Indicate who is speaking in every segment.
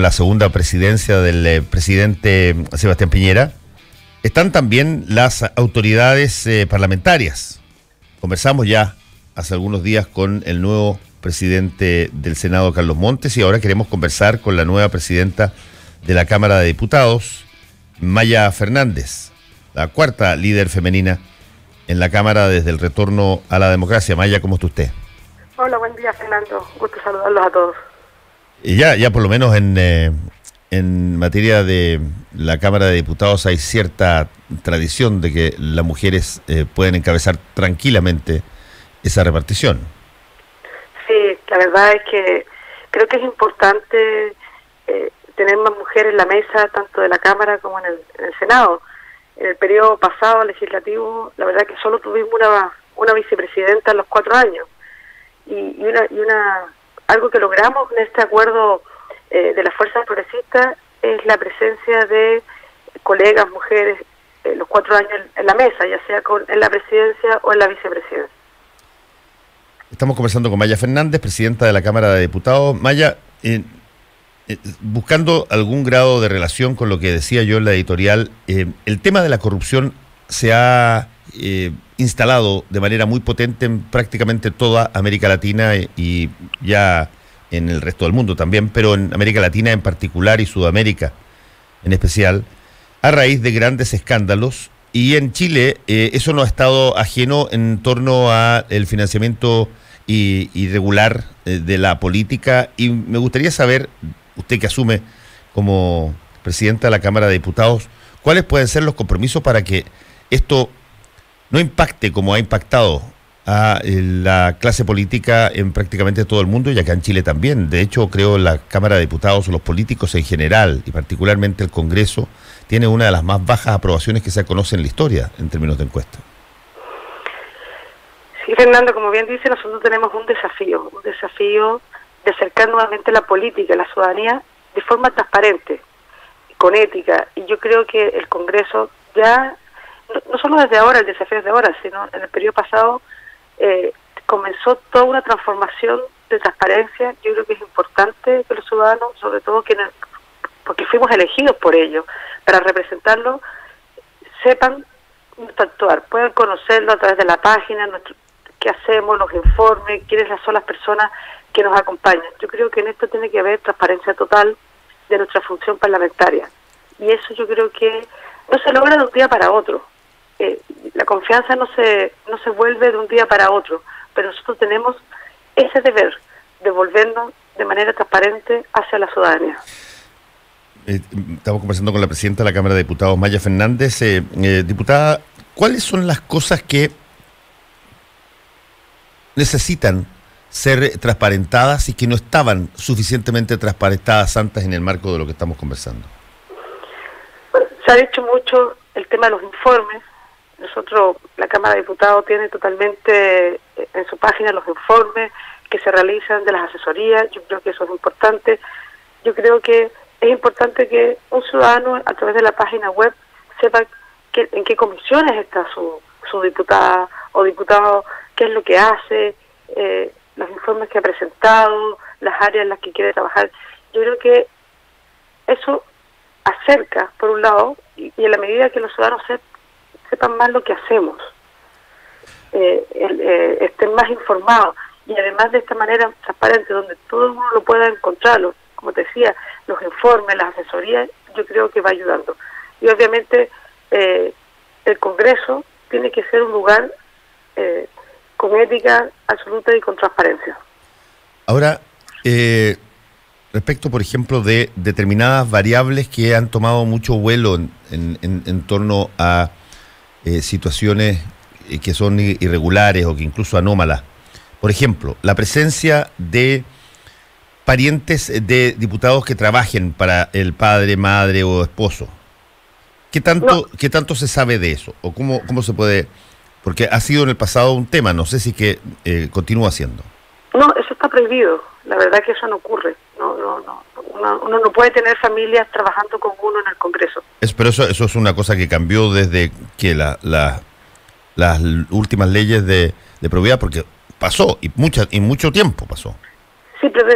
Speaker 1: la segunda presidencia del presidente Sebastián Piñera, están también las autoridades parlamentarias. Conversamos ya hace algunos días con el nuevo presidente del Senado, Carlos Montes, y ahora queremos conversar con la nueva presidenta de la Cámara de Diputados, Maya Fernández, la cuarta líder femenina en la Cámara desde el retorno a la democracia. Maya, ¿cómo está usted?
Speaker 2: Hola, buen día, Fernando. Gusto saludarlos a todos.
Speaker 1: Y ya por lo menos en materia de la Cámara de Diputados hay cierta tradición de que las mujeres pueden encabezar tranquilamente esa repartición.
Speaker 2: Sí, la verdad es que creo que es importante tener más mujeres en la mesa, tanto de la Cámara como en el Senado. En el periodo pasado legislativo, la verdad que solo tuvimos una vicepresidenta en los 4 años. Y algo que logramos en este acuerdo de las fuerzas progresistas es la presencia de colegas, mujeres, los 4 años en la mesa, ya sea en la presidencia o en la vicepresidencia.
Speaker 1: Estamos conversando con Maya Fernández, presidenta de la Cámara de Diputados. Maya, buscando algún grado de relación con lo que decía yo en la editorial, el tema de la corrupción se ha instalado de manera muy potente en prácticamente toda América Latina y ya en el resto del mundo también, pero en América Latina en particular y Sudamérica en especial, a raíz de grandes escándalos. Y en Chile eso no ha estado ajeno en torno a el financiamiento irregular de la política, y me gustaría saber, usted que asume como presidenta de la Cámara de Diputados, ¿cuáles pueden ser los compromisos para que esto no impacte como ha impactado a la clase política en prácticamente todo el mundo y acá en Chile también? De hecho, creo la Cámara de Diputados, los políticos en general y particularmente el Congreso, tiene una de las más bajas aprobaciones que se conoce en la historia en términos de encuesta.
Speaker 2: Sí, Fernando, como bien dice, nosotros tenemos un desafío de acercar nuevamente la política a la ciudadanía de forma transparente, con ética, y yo creo que el Congreso ya, no solo desde ahora, el desafío es de ahora, sino en el periodo pasado comenzó toda una transformación de transparencia. Yo creo que es importante que los ciudadanos, sobre todo porque fuimos elegidos por ellos, para representarlos, sepan nuestro actuar, puedan conocerlo a través de la página, qué hacemos, los informes, quiénes son las personas que nos acompañan. Yo creo que en esto tiene que haber transparencia total de nuestra función parlamentaria, y eso yo creo que no se logra de un día para otro. La confianza no se vuelve de un día para otro, pero nosotros tenemos ese deber de volvernos de manera transparente hacia la ciudadanía.
Speaker 1: Estamos conversando con la presidenta de la Cámara de Diputados, Maya Fernández. Diputada, ¿cuáles son las cosas que necesitan ser transparentadas y que no estaban suficientemente transparentadas antes en el marco de lo que estamos conversando?
Speaker 2: Bueno, se ha dicho mucho el tema de los informes. Nosotros, la Cámara de Diputados tiene totalmente en su página los informes que se realizan de las asesorías. Yo creo que eso es importante. Yo creo que es importante que un ciudadano a través de la página web sepa en qué comisiones está su diputada o diputado, qué es lo que hace, los informes que ha presentado, las áreas en las que quiere trabajar. Yo creo que eso acerca, por un lado, y en la medida que los ciudadanos sepan más lo que hacemos, estén más informados, y además de esta manera transparente, donde todo el mundo lo pueda encontrarlo, como te decía, los informes, las asesorías, yo creo que va ayudando. Y obviamente el Congreso tiene que ser un lugar con ética absoluta y con transparencia. Ahora,
Speaker 1: respecto, por ejemplo, de determinadas variables que han tomado mucho vuelo en torno a situaciones que son irregulares o que incluso anómalas. Por ejemplo, la presencia de parientes de diputados que trabajen para el padre, madre o esposo. ¿Qué tanto se sabe de eso? ¿O cómo se puede...? Porque ha sido en el pasado un tema, no sé si que continúa siendo.
Speaker 2: No, eso está prohibido. La verdad es que eso no ocurre. Uno no puede tener familias trabajando con uno en el Congreso.
Speaker 1: Pero eso es una cosa que cambió desde que las últimas leyes de probidad, porque pasó, y mucho tiempo pasó.
Speaker 2: Sí, pero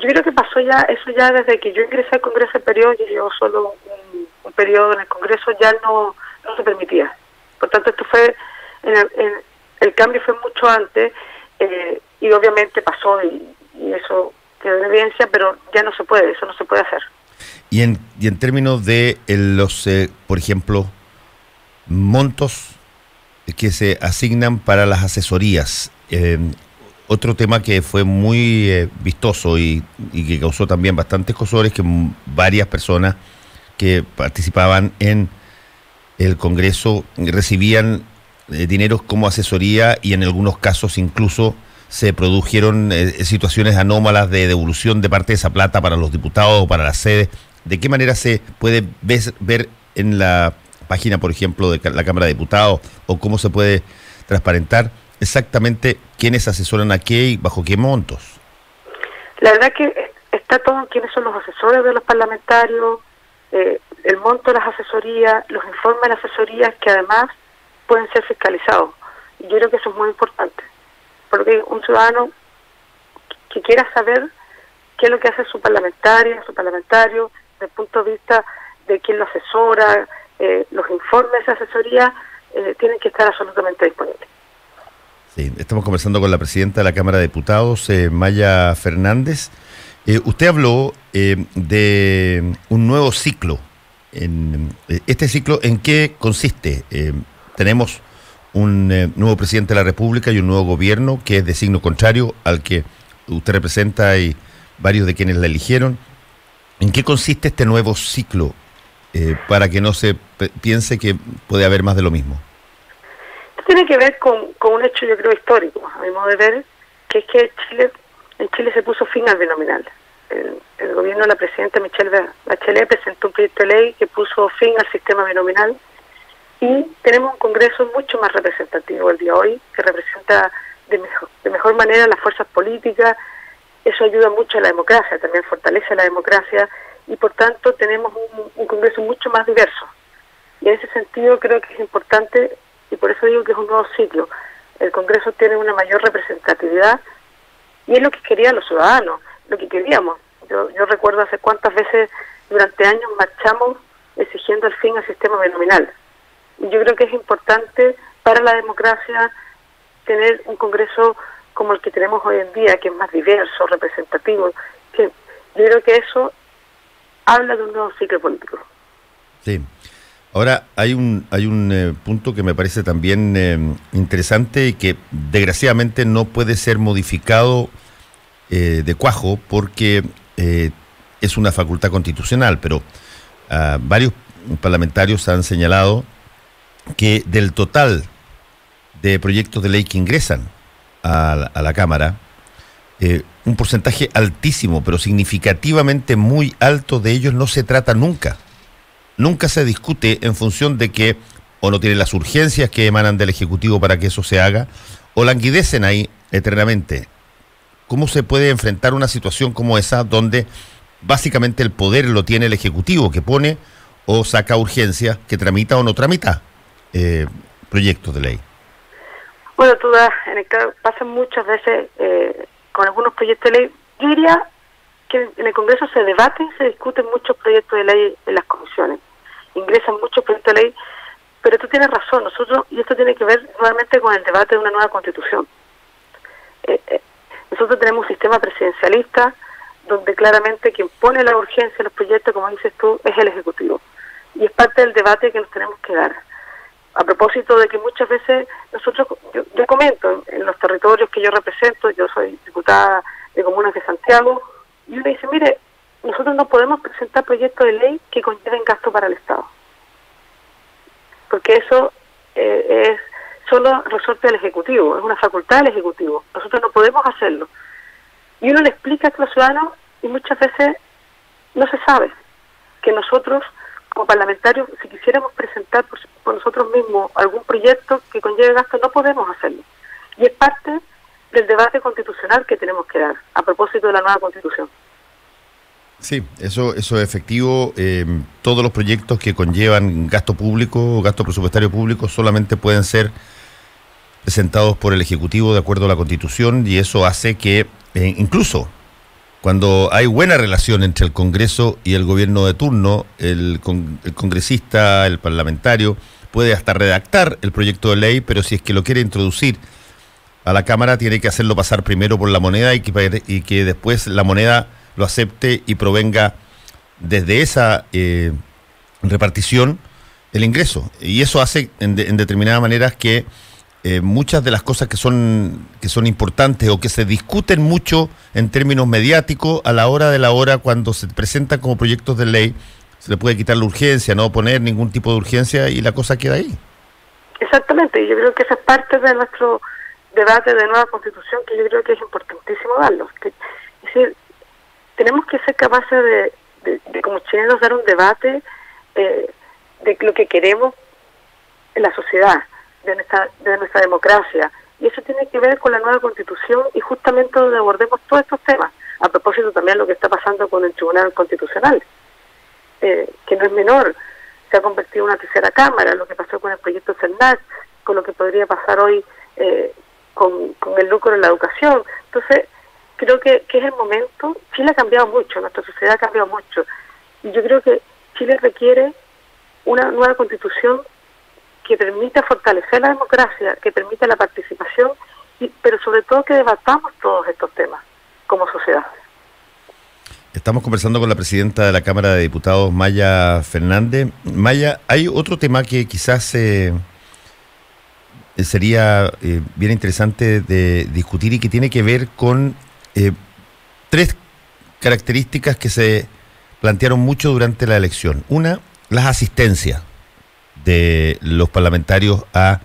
Speaker 2: yo creo que pasó ya, eso ya desde que yo ingresé al Congreso el periodo, yo llevo solo un periodo en el Congreso, ya no se permitía. Por tanto, esto fue, el cambio fue mucho antes, y obviamente pasó y eso quedó en evidencia, pero ya no se puede, eso no se puede hacer.
Speaker 1: Y en términos de los, por ejemplo, montos que se asignan para las asesorías, otro tema que fue muy vistoso y que causó también bastantes escozores, que varias personas que participaban en el Congreso recibían dineros como asesoría, y en algunos casos incluso se produjeron situaciones anómalas de devolución de parte de esa plata para los diputados o para las sedes. ¿De qué manera se puede ver en la página, por ejemplo, de la Cámara de Diputados, o cómo se puede transparentar exactamente quiénes asesoran a qué y bajo qué montos?
Speaker 2: La verdad que está todo quiénes son los asesores de los parlamentarios, el monto de las asesorías, los informes de las asesorías, que además pueden ser fiscalizados. Y yo creo que eso es muy importante, porque un ciudadano que quiera saber qué es lo que hace su parlamentario, desde el punto de vista de quién lo asesora, los informes de esa asesoría tienen que estar absolutamente disponibles.
Speaker 1: Sí, estamos conversando con la presidenta de la Cámara de Diputados, Maya Fernández. Usted habló de un nuevo ciclo. ¿Este ciclo en qué consiste? Tenemos un nuevo presidente de la República y un nuevo gobierno que es de signo contrario al que usted representa y varios de quienes la eligieron. ¿En qué consiste este nuevo ciclo para que no se piense que puede haber más de lo mismo?
Speaker 2: Esto tiene que ver con un hecho, yo creo, histórico, a mi modo de ver, que es que en Chile se puso fin al binominal. El gobierno de la presidenta Michelle Bachelet presentó un proyecto de ley que puso fin al sistema binominal, y tenemos un Congreso mucho más representativo el día de hoy, que representa de mejor manera las fuerzas políticas. Eso ayuda mucho a la democracia, también fortalece la democracia, y por tanto tenemos un Congreso mucho más diverso. Y en ese sentido creo que es importante, y por eso digo que es un nuevo ciclo. El Congreso tiene una mayor representatividad, y es lo que querían los ciudadanos, lo que queríamos. Yo recuerdo hace cuántas veces durante años marchamos exigiendo el fin al sistema binominal. Y yo creo que es importante para la democracia tener un Congreso como el que tenemos hoy en día, que es más diverso, representativo. Que yo creo que eso habla de un nuevo ciclo político.
Speaker 1: Sí. Ahora, hay un punto que me parece también interesante y que desgraciadamente no puede ser modificado de cuajo, porque es una facultad constitucional, pero varios parlamentarios han señalado que del total de proyectos de ley que ingresan a la Cámara, un porcentaje altísimo, pero significativamente muy alto de ellos no se trata nunca. Nunca se discute en función de que o no tienen las urgencias que emanan del Ejecutivo para que eso se haga, o languidecen ahí eternamente. ¿Cómo se puede enfrentar una situación como esa, donde básicamente el poder lo tiene el Ejecutivo, que pone o saca urgencias, que tramita o no tramita proyectos de ley?
Speaker 2: Bueno, pasan muchas veces con algunos proyectos de ley. Yo diría que en el Congreso se debaten, se discuten muchos proyectos de ley en las comisiones. Ingresan muchos proyectos de ley, pero tú tienes razón, y esto tiene que ver nuevamente con el debate de una nueva Constitución. Nosotros tenemos un sistema presidencialista donde claramente quien pone la urgencia en los proyectos, como dices tú, es el Ejecutivo. Y es parte del debate que nos tenemos que dar. A propósito de que muchas veces yo comento en los territorios que yo represento, yo soy diputada de Comunas de Santiago, y uno dice, mire, nosotros no podemos presentar proyectos de ley que conlleven gasto para el Estado, porque eso es solo resorte del Ejecutivo, es una facultad del Ejecutivo, nosotros no podemos hacerlo. Y uno le explica a los ciudadanos, y muchas veces no se sabe, que nosotros como parlamentarios, si quisiéramos presentar por nosotros mismos algún proyecto que conlleve gasto, no podemos hacerlo. Y es parte del debate constitucional que tenemos que dar, a propósito de la nueva Constitución.
Speaker 1: Sí, eso es efectivo. Todos los proyectos que conllevan gasto público, gasto presupuestario público, solamente pueden ser presentados por el Ejecutivo de acuerdo a la Constitución, y eso hace que incluso cuando hay buena relación entre el Congreso y el gobierno de turno, el congresista, el parlamentario, puede hasta redactar el proyecto de ley, pero si es que lo quiere introducir a la Cámara, tiene que hacerlo pasar primero por la moneda y que después la moneda lo acepte y provenga desde esa repartición el ingreso. Y eso hace en determinadas maneras que muchas de las cosas que son importantes o que se discuten mucho en términos mediáticos, a la hora de la hora, cuando se presentan como proyectos de ley, se le puede quitar la urgencia, no poner ningún tipo de urgencia y la cosa queda ahí.
Speaker 2: Exactamente, y yo creo que esa es parte de nuestro debate de nueva constitución, que yo creo que es importantísimo darlo. Es decir, tenemos que ser capaces de como chilenos dar un debate de lo que queremos en la sociedad, de nuestra democracia, y eso tiene que ver con la nueva constitución y justamente donde abordemos todos estos temas. A propósito también lo que está pasando con el Tribunal Constitucional, que no es menor, se ha convertido en una tercera cámara, lo que pasó con el proyecto CERNAC, con lo que podría pasar hoy con el lucro en la educación. Entonces, creo que es el momento. Chile ha cambiado mucho, nuestra sociedad ha cambiado mucho, y yo creo que Chile requiere una nueva constitución que permita fortalecer la democracia, que permita la participación, pero sobre todo que debatamos todos estos temas como sociedad.
Speaker 1: Estamos conversando con la presidenta de la Cámara de Diputados, Maya Fernández. Maya, hay otro tema que quizás sería bien interesante de discutir y que tiene que ver con tres características que se plantearon mucho durante la elección. Una, las asistencias de los parlamentarios a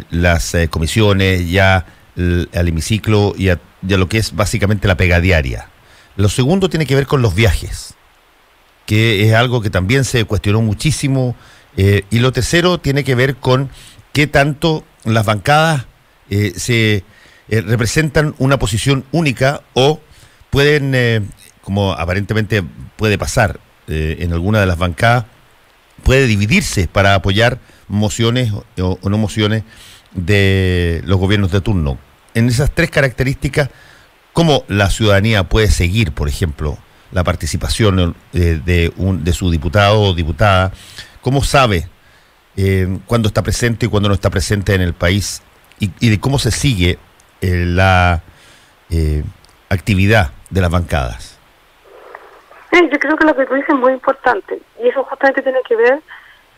Speaker 1: las comisiones, ya al hemiciclo y a lo que es básicamente la pega diaria. Lo segundo tiene que ver con los viajes, que es algo que también se cuestionó muchísimo, y lo tercero tiene que ver con qué tanto las bancadas se representan una posición única o pueden, como aparentemente puede pasar en alguna de las bancadas, puede dividirse para apoyar mociones o no mociones de los gobiernos de turno. En esas tres características, ¿cómo la ciudadanía puede seguir, por ejemplo, la participación de su diputado o diputada? ¿Cómo sabe cuándo está presente y cuándo no está presente en el país? Y de cómo se sigue la actividad de las bancadas.
Speaker 2: Yo creo que lo que tú dices es muy importante, y eso justamente tiene que ver,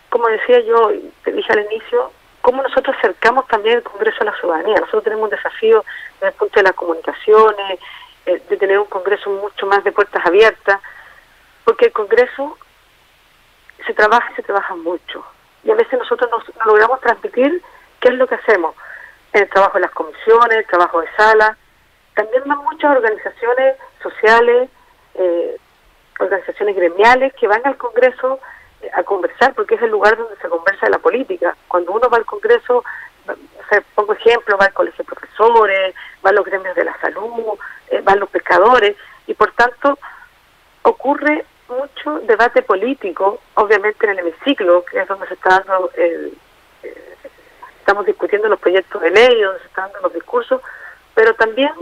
Speaker 2: como decía yo, te dije al inicio, cómo nosotros acercamos también el Congreso a la ciudadanía. Nosotros tenemos un desafío desde el punto de las comunicaciones, de tener un Congreso mucho más de puertas abiertas, porque el Congreso se trabaja mucho, y a veces nosotros no logramos transmitir qué es lo que hacemos en el trabajo de las comisiones, el trabajo de sala. También van muchas organizaciones sociales, organizaciones gremiales que van al Congreso a conversar, porque es el lugar donde se conversa de la política. Cuando uno va al Congreso, pongo ejemplo, va al colegio de profesores, van los gremios de la salud, van los pescadores, y por tanto ocurre mucho debate político, obviamente en el hemiciclo, que es donde se está dando estamos discutiendo los proyectos de ley, donde se están dando los discursos, pero también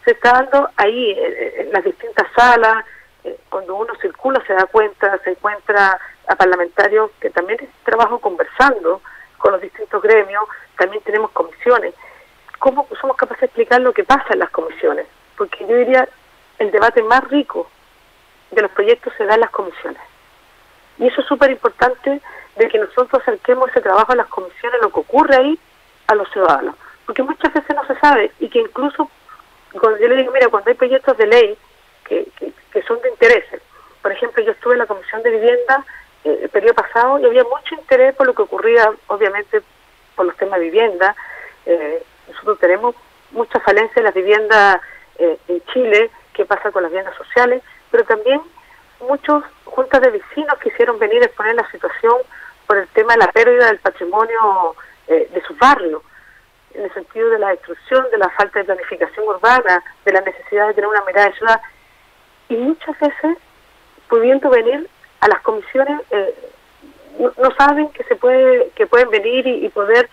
Speaker 2: se está dando ahí, en las distintas salas. Cuando uno circula se da cuenta, se encuentra a parlamentarios que también trabajan conversando con los distintos gremios. También tenemos comisiones. ¿Cómo somos capaces de explicar lo que pasa en las comisiones? Porque yo diría, el debate más rico de los proyectos se da en las comisiones. Y eso es súper importante, de que nosotros acerquemos ese trabajo a las comisiones, lo que ocurre ahí, a los ciudadanos. Porque muchas veces no se sabe, y que incluso, cuando yo le digo, mira, cuando hay proyectos de ley que son de interés. Por ejemplo, yo estuve en la Comisión de Vivienda el periodo pasado y había mucho interés por lo que ocurría, obviamente, por los temas de vivienda. Nosotros tenemos mucha falencia en las viviendas en Chile, qué pasa con las viviendas sociales, pero también muchos juntas de vecinos quisieron venir a exponer la situación por el tema de la pérdida del patrimonio de sus barrios, en el sentido de la destrucción, de la falta de planificación urbana, de la necesidad de tener una mirada de ciudad. Y muchas veces, pudiendo venir a las comisiones, no saben que pueden venir y poder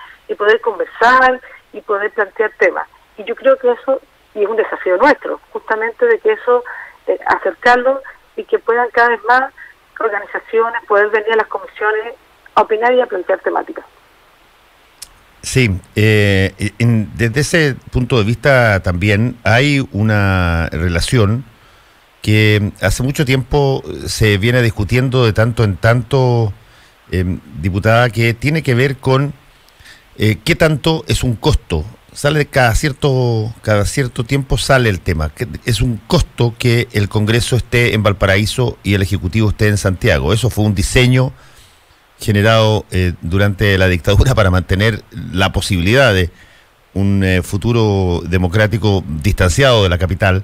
Speaker 2: conversar y poder plantear temas. Y yo creo que eso y es un desafío nuestro, justamente de que eso, acercarlo y que puedan cada vez más organizaciones poder venir a las comisiones a opinar y a plantear temáticas.
Speaker 1: Sí, desde ese punto de vista también hay una relación que hace mucho tiempo se viene discutiendo de tanto en tanto, diputada, que tiene que ver con qué tanto es un costo. Sale cada cierto tiempo sale el tema, que es un costo que el Congreso esté en Valparaíso y el Ejecutivo esté en Santiago. Eso fue un diseño generado durante la dictadura para mantener la posibilidad de un futuro democrático distanciado de la capital.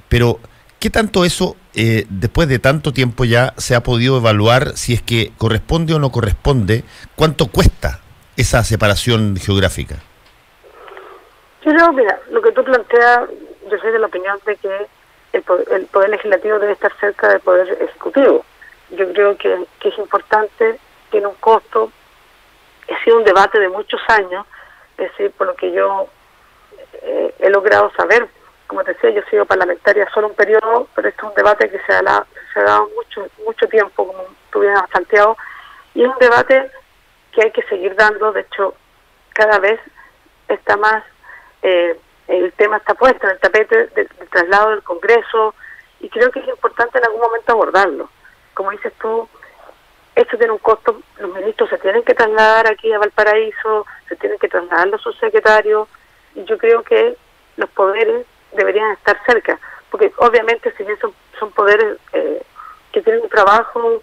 Speaker 1: Pero ¿qué tanto eso, después de tanto tiempo ya, se ha podido evaluar si es que corresponde o no corresponde? ¿Cuánto cuesta esa separación geográfica?
Speaker 2: Yo creo, mira, lo que tú planteas, yo soy de la opinión de que el poder legislativo debe estar cerca del poder ejecutivo. Yo creo que es importante, tiene un costo, ha sido un debate de muchos años, es decir, por lo que yo he logrado saber. Como te decía, yo he sido parlamentaria solo un periodo, pero este es un debate que se ha dado mucho tiempo, como tú bien has planteado, y es un debate que hay que seguir dando. De hecho, cada vez está más, el tema está puesto en el tapete del traslado del Congreso, y creo que es importante en algún momento abordarlo. Como dices tú, esto tiene un costo, los ministros se tienen que trasladar aquí a Valparaíso, se tienen que trasladar los subsecretarios, y yo creo que los poderes deberían estar cerca, porque obviamente si bien son poderes que tienen un trabajo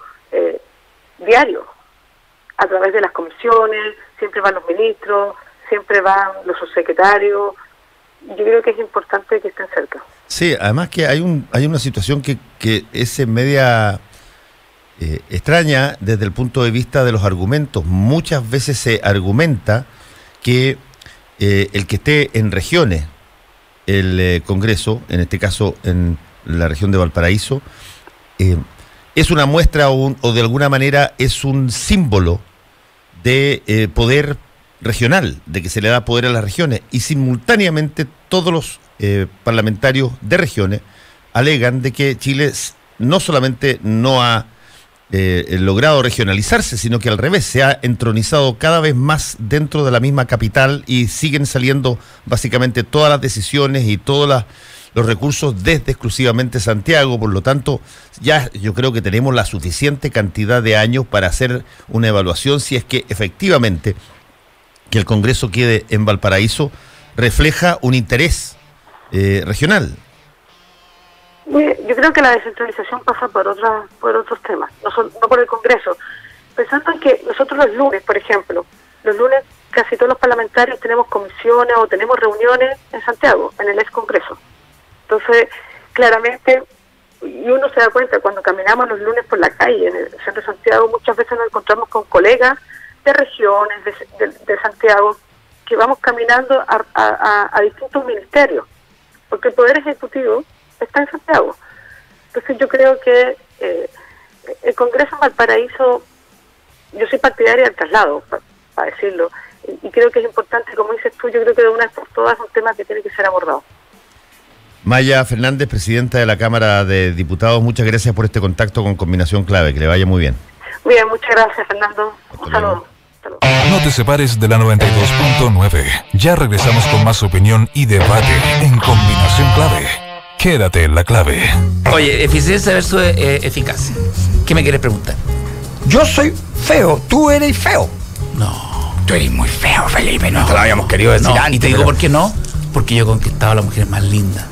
Speaker 2: diario, a través de las comisiones, siempre van los ministros, siempre van los subsecretarios, yo creo que es importante que estén cerca.
Speaker 1: Sí, además que hay una situación que es media extraña desde el punto de vista de los argumentos. Muchas veces se argumenta que el que esté en regiones, el Congreso, en este caso en la región de Valparaíso, es una muestra o de alguna manera es un símbolo de poder regional, de que se le da poder a las regiones, y simultáneamente todos los parlamentarios de regiones alegan de que Chile no solamente no ha logrado regionalizarse, sino que al revés, se ha entronizado cada vez más dentro de la misma capital y siguen saliendo básicamente todas las decisiones y todos los recursos desde exclusivamente Santiago. Por lo tanto, ya yo creo que tenemos la suficiente cantidad de años para hacer una evaluación si es que efectivamente que el Congreso quede en Valparaíso refleja un interés regional.
Speaker 2: Yo creo que la descentralización pasa por otros temas, no por el Congreso. Pensando en que nosotros los lunes, por ejemplo, casi todos los parlamentarios tenemos comisiones o tenemos reuniones en Santiago, en el ex Congreso. Entonces, claramente, y uno se da cuenta cuando caminamos los lunes por la calle, en el centro de Santiago, muchas veces nos encontramos con colegas de regiones de Santiago que vamos caminando a distintos ministerios, porque el Poder Ejecutivo está en Santiago. Entonces yo creo que el Congreso en Valparaíso, yo soy partidaria del traslado, para decirlo, y creo que es importante, como dices tú, yo creo que de una vez por todas es un tema que tiene que ser abordado.
Speaker 1: Maya Fernández, presidenta de la Cámara de Diputados, muchas gracias por este contacto con Combinación Clave, que le vaya muy bien.
Speaker 2: Muy bien, muchas gracias, Fernando. Un saludo.
Speaker 3: No te separes de la 92.9. Ya regresamos con más opinión y debate en Combinación Clave. Quédate en la clave.
Speaker 4: Oye, eficiencia versus eficacia. ¿Qué me quieres preguntar?
Speaker 5: Yo soy feo, tú eres feo.
Speaker 4: No.
Speaker 5: Tú eres muy feo, Felipe, no te
Speaker 4: No.
Speaker 5: lo habíamos querido decir
Speaker 4: No,
Speaker 5: antes.
Speaker 4: y te digo
Speaker 5: pero-
Speaker 4: por qué no. Porque yo he conquistado a las mujeres más lindas.